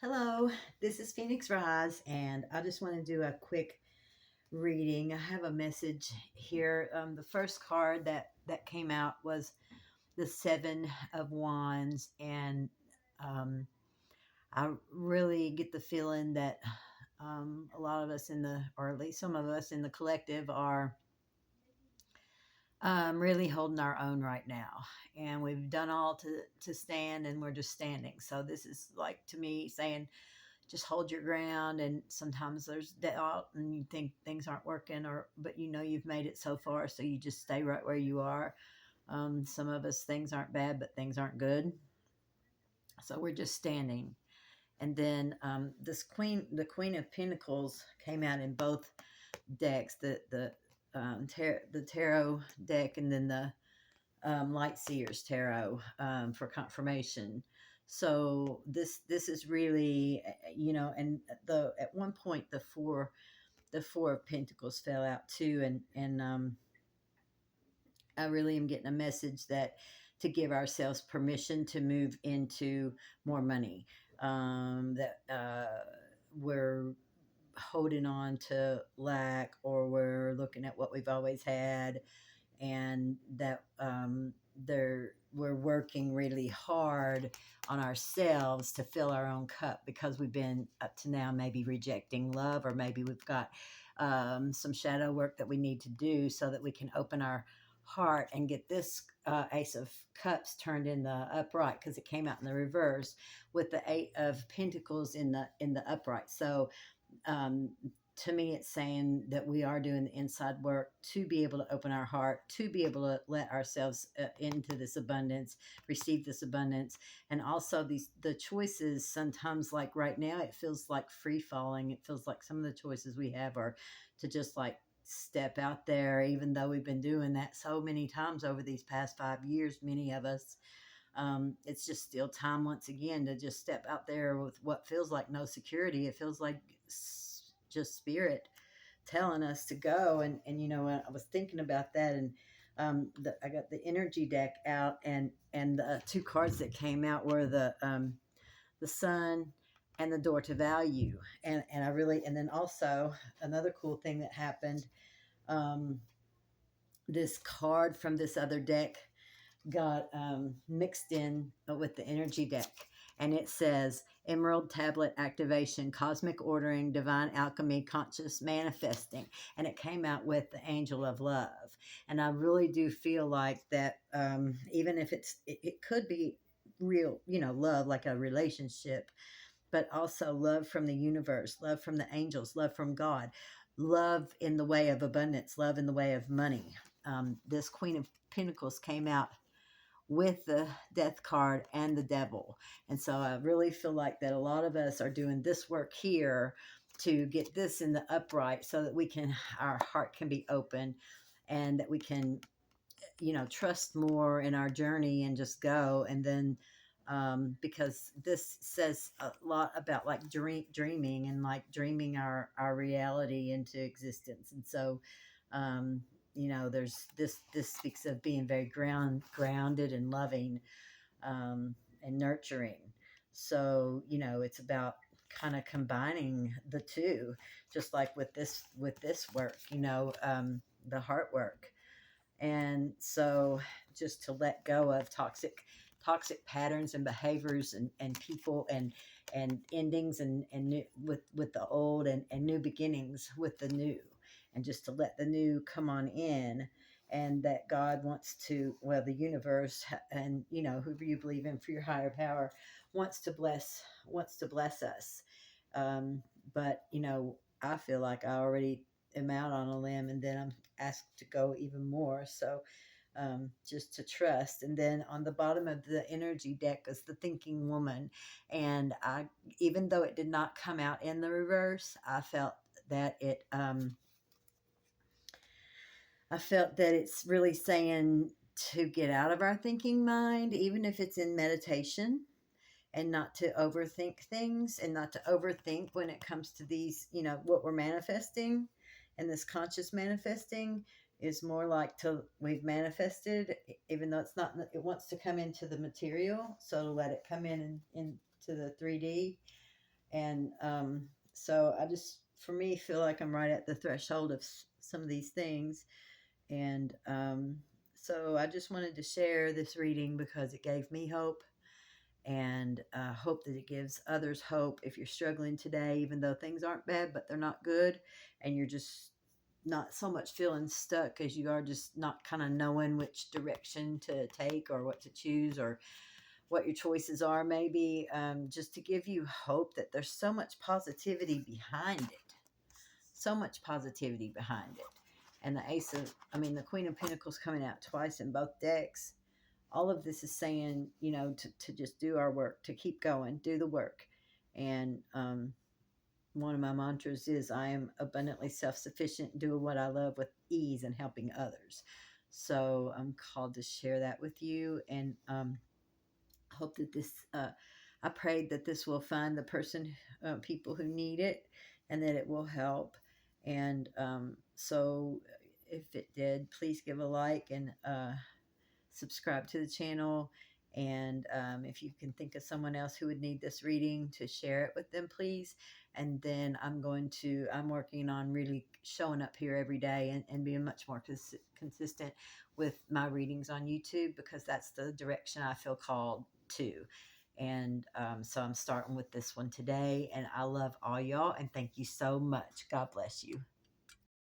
Hello, this is Phoenix Rise, and I just want to do a quick reading. I have a message here. The first card that came out was the Seven of Wands, and um, I really get the feeling that a lot of us or at least some of us in the collective, are really holding our own right now, and we've done all to stand, and we're just standing. So this is like to me saying just hold your ground, and sometimes there's doubt and you think things aren't working, or but you've made it so far, so you just stay right where you are. Some of us, things aren't bad but things aren't good, so we're just standing. And then the Queen of Pentacles came out in both decks, the tarot deck, and then the Light Seers Tarot, for confirmation. So this is really, and the at one point the Four of Pentacles fell out too, and I really am getting a message that to give ourselves permission to move into more money. That we're holding on to lack, or we're looking at what we've always had, and that we're working really hard on ourselves to fill our own cup, because we've been up to now maybe rejecting love, or maybe we've got some shadow work that we need to do so that we can open our heart and get this Ace of Cups turned in the upright, because it came out in the reverse with the Eight of Pentacles in the upright. So um, to me, it's saying that we are doing the inside work to be able to open our heart, to be able to let ourselves into this abundance, receive this abundance. And also the choices, sometimes, like right now, it feels like free falling. It feels like some of the choices we have are to just like step out there, even though we've been doing that so many times over these past 5 years, many of us. It's just still time once again to just step out there with what feels like no security. It feels like just spirit telling us to go. And I was thinking about that, and I got the energy deck out, and the two cards that came out were the Sun and the Door to Value. And I really, and then also another cool thing that happened. Um, this card from this other deck got mixed in with the energy deck. And it says Emerald Tablet Activation, Cosmic Ordering, Divine Alchemy, Conscious Manifesting. And it came out with the Angel of Love. And I really do feel like that, even if it could be real, love, like a relationship, but also love from the universe, love from the angels, love from God, love in the way of abundance, love in the way of money. This Queen of Pentacles came out with the Death card and the Devil. And so I really feel like that a lot of us are doing this work here to get this in the upright, so that our heart can be open, and that we can, trust more in our journey and just go. And then because this says a lot about like dreaming, and like dreaming our reality into existence. And so um, there's this speaks of being very grounded and loving, and nurturing. So it's about kind of combining the two, just like with this work, the heart work. And so just to let go of toxic patterns and behaviors, and people, and endings, and new, with the old, and new beginnings with the new, and just to let the new come on in. And that God wants to, well, the universe, and whoever you believe in, for your higher power, wants to bless us. um, but I feel like I already am out on a limb, and then I'm asked to go even more. So just to trust. And then on the bottom of the energy deck is the Thinking Woman. And even though it did not come out in the reverse, that it, I felt that it's really saying to get out of our thinking mind, even if it's in meditation, and not to overthink things, and not to overthink when it comes to these, what we're manifesting. And this conscious manifesting is more like we've manifested, even though it's not, it wants to come into the material. So to let it come into the 3D, And so I just, for me, feel like I'm right at the threshold of some of these things. And so I just wanted to share this reading because it gave me hope, and hope that it gives others hope. If you're struggling today, even though things aren't bad, but they're not good, and you're just not so much feeling stuck as you are just not kind of knowing which direction to take or what to choose or what your choices are, maybe, just to give you hope that there's so much positivity behind it. So much positivity behind it. And the Queen of Pentacles coming out twice in both decks. All of this is saying, to just do our work, to keep going, do the work. And one of my mantras is, I am abundantly self sufficient, doing what I love with ease and helping others. So I'm called to share that with you. And hope that I prayed that this will find the people who need it, and that it will help. And so if it did, please give a like and subscribe to the channel. And if you can think of someone else who would need this reading, to share it with them, please. And then I'm working on really showing up here every day, and being much more consistent with my readings on YouTube, because that's the direction I feel called to. And so I'm starting with this one today, and I love all y'all, and thank you so much. God bless you.